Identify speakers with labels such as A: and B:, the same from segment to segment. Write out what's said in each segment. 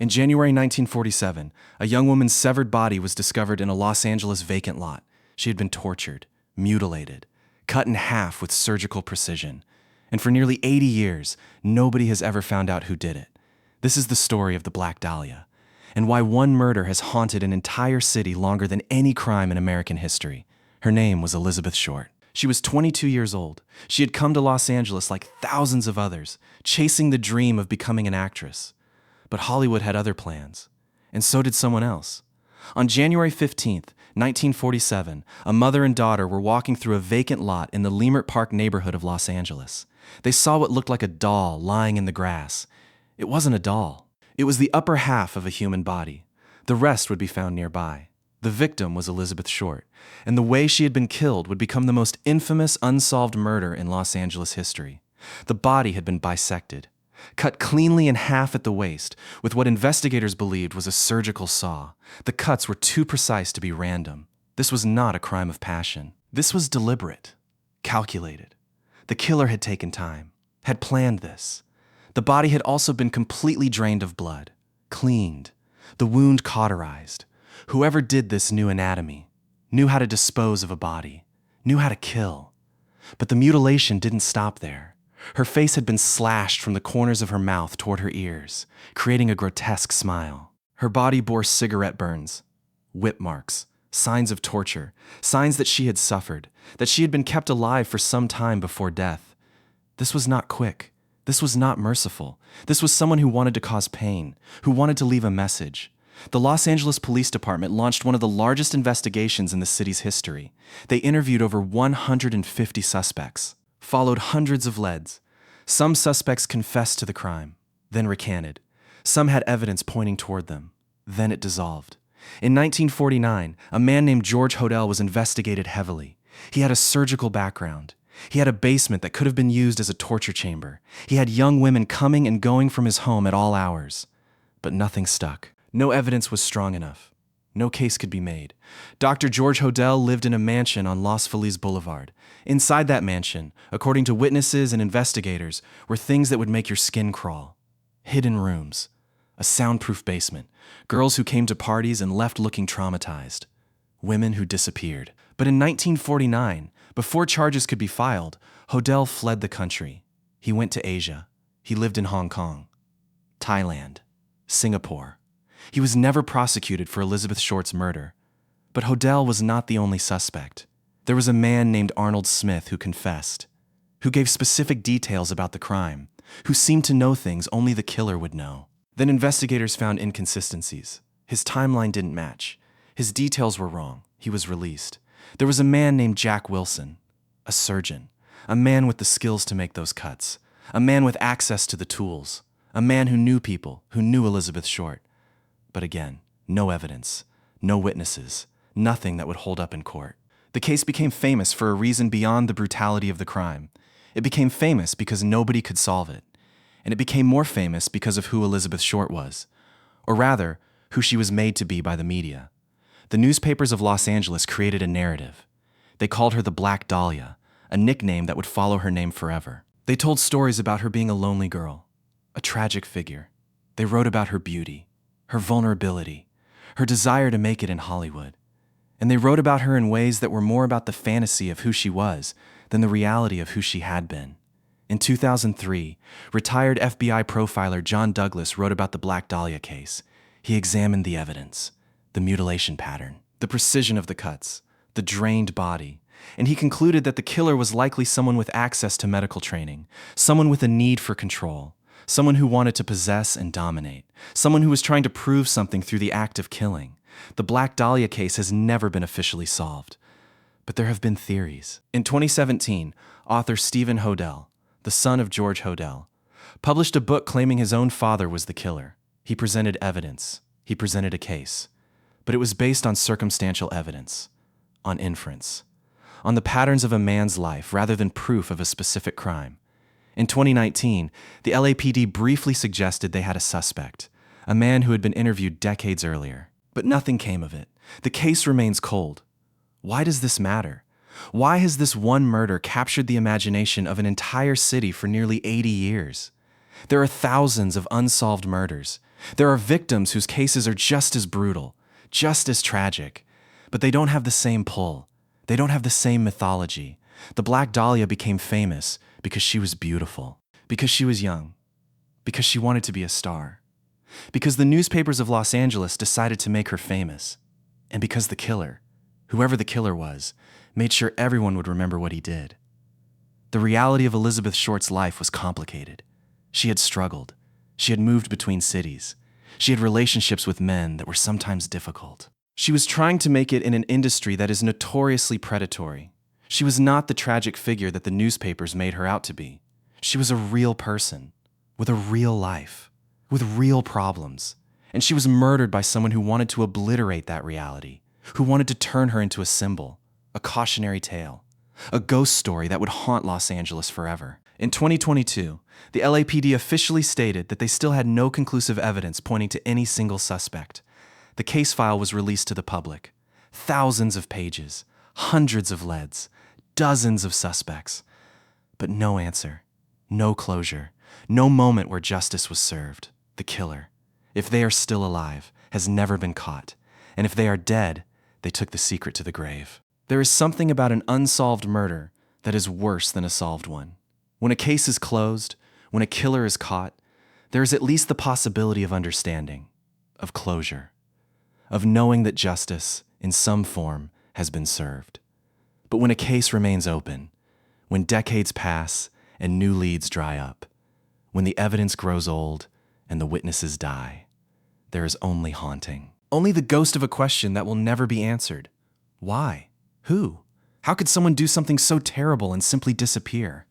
A: In January 1947, a young woman's severed body was discovered in a Los Angeles vacant lot. She had been tortured, mutilated, cut in half with surgical precision. And for nearly 80 years, nobody has ever found out who did it. This is the story of the Black Dahlia, and why one murder has haunted an entire city longer than any crime in American history. Her name was Elizabeth Short. She was 22 years old. She had come to Los Angeles like thousands of others, chasing the dream of becoming an actress. But Hollywood had other plans, and so did someone else. On January 15th, 1947, a mother and daughter were walking through a vacant lot in the Leimert Park neighborhood of Los Angeles. They saw what looked like a doll lying in the grass. It wasn't a doll. It was the upper half of a human body. The rest would be found nearby. The victim was Elizabeth Short, and the way she had been killed would become the most infamous unsolved murder in Los Angeles history. The body had been bisected, cut cleanly in half at the waist with what investigators believed was a surgical saw. The cuts were too precise to be random. This was not a crime of passion. This was deliberate, calculated. The killer had taken time, had planned this. The body had also been completely drained of blood, cleaned, the wound cauterized. Whoever did this knew anatomy, knew how to dispose of a body, knew how to kill. But the mutilation didn't stop there. Her face had been slashed from the corners of her mouth toward her ears, creating a grotesque smile. Her body bore cigarette burns, whip marks, signs of torture, signs that she had suffered, that she had been kept alive for some time before death. This was not quick. This was not merciful. This was someone who wanted to cause pain, who wanted to leave a message. The Los Angeles Police Department launched one of the largest investigations in the city's history. They interviewed over 150 suspects, followed hundreds of leads. Some suspects confessed to the crime, then recanted. Some had evidence pointing toward them. Then it dissolved. In 1949, a man named George Hodel was investigated heavily. He had a surgical background. He had a basement that could have been used as a torture chamber. He had young women coming and going from his home at all hours. But nothing stuck. No evidence was strong enough. No case could be made. Dr. George Hodel lived in a mansion on Los Feliz Boulevard. Inside that mansion, according to witnesses and investigators, were things that would make your skin crawl. Hidden rooms, a soundproof basement, girls who came to parties and left looking traumatized, women who disappeared. But in 1949, before charges could be filed, Hodel fled the country. He went to Asia. He lived in Hong Kong, Thailand, Singapore. He was never prosecuted for Elizabeth Short's murder. But Hodel was not the only suspect. There was a man named Arnold Smith who confessed, who gave specific details about the crime, who seemed to know things only the killer would know. Then investigators found inconsistencies. His timeline didn't match. His details were wrong. He was released. There was a man named Jack Wilson, a surgeon, a man with the skills to make those cuts, a man with access to the tools, a man who knew people, who knew Elizabeth Short. But again, no evidence, no witnesses, nothing that would hold up in court. The case became famous for a reason beyond the brutality of the crime. It became famous because nobody could solve it. And it became more famous because of who Elizabeth Short was, or rather, who she was made to be by the media. The newspapers of Los Angeles created a narrative. They called her the Black Dahlia, a nickname that would follow her name forever. They told stories about her being a lonely girl, a tragic figure. They wrote about her beauty, her vulnerability, her desire to make it in Hollywood. And they wrote about her in ways that were more about the fantasy of who she was than the reality of who she had been. In 2003, retired FBI profiler John Douglas wrote about the Black Dahlia case. He examined the evidence, the mutilation pattern, the precision of the cuts, the drained body, and he concluded that the killer was likely someone with access to medical training, someone with a need for control, someone who wanted to possess and dominate, someone who was trying to prove something through the act of killing. The Black Dahlia case has never been officially solved, but there have been theories. In 2017, author Stephen Hodel, the son of George Hodel, published a book claiming his own father was the killer. He presented evidence. He presented a case. But it was based on circumstantial evidence, on inference, on the patterns of a man's life rather than proof of a specific crime. In 2019, the LAPD briefly suggested they had a suspect, a man who had been interviewed decades earlier. But nothing came of it. The case remains cold. Why does this matter? Why has this one murder captured the imagination of an entire city for nearly 80 years? There are thousands of unsolved murders. There are victims whose cases are just as brutal, just as tragic, but they don't have the same pull. They don't have the same mythology. The Black Dahlia became famous because she was beautiful, because she was young, because she wanted to be a star, because the newspapers of Los Angeles decided to make her famous, and because the killer, whoever the killer was, made sure everyone would remember what he did. The reality of Elizabeth Short's life was complicated. She had struggled. She had moved between cities. She had relationships with men that were sometimes difficult. She was trying to make it in an industry that is notoriously predatory. She was not the tragic figure that the newspapers made her out to be. She was a real person, with a real life, with real problems. And she was murdered by someone who wanted to obliterate that reality, who wanted to turn her into a symbol, a cautionary tale, a ghost story that would haunt Los Angeles forever. In 2022, the LAPD officially stated that they still had no conclusive evidence pointing to any single suspect. The case file was released to the public. Thousands of pages, hundreds of leads, dozens of suspects. But no answer, no closure, no moment where justice was served. The killer, if they are still alive, has never been caught. And if they are dead, they took the secret to the grave. There is something about an unsolved murder that is worse than a solved one. When a case is closed, when a killer is caught, there is at least the possibility of understanding, of closure, of knowing that justice, in some form, has been served. But when a case remains open, when decades pass and new leads dry up, when the evidence grows old and the witnesses die, there is only haunting. Only the ghost of a question that will never be answered. Why? Who? How could someone do something so terrible and simply disappear?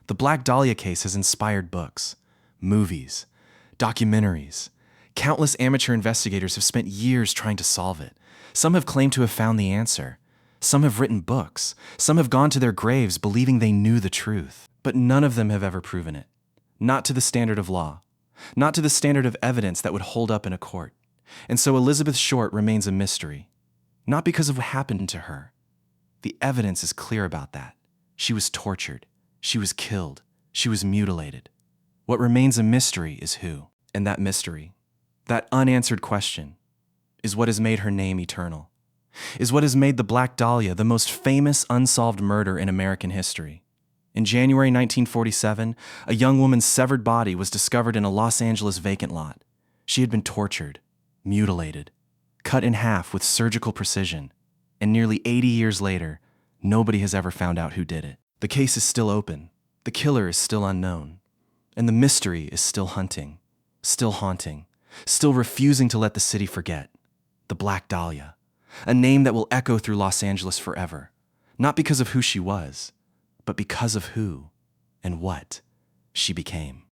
A: The Black Dahlia case has inspired books, movies, documentaries. Countless amateur investigators have spent years trying to solve it. Some have claimed to have found the answer. Some have written books. Some have gone to their graves believing they knew the truth. But none of them have ever proven it. Not to the standard of law. Not to the standard of evidence that would hold up in a court. And so Elizabeth Short remains a mystery. Not because of what happened to her. The evidence is clear about that. She was tortured. She was killed. She was mutilated. What remains a mystery is who. And that mystery, that unanswered question, is what has made her name eternal, is what has made the Black Dahlia the most famous unsolved murder in American history. In January 1947, a young woman's severed body was discovered in a Los Angeles vacant lot. She had been tortured, mutilated, cut in half with surgical precision, and nearly 80 years later, nobody has ever found out who did it. The case is still open, the killer is still unknown, and the mystery is still hunting, still haunting, still refusing to let the city forget. The Black Dahlia, a name that will echo through Los Angeles forever, not because of who she was, but because of who and what she became.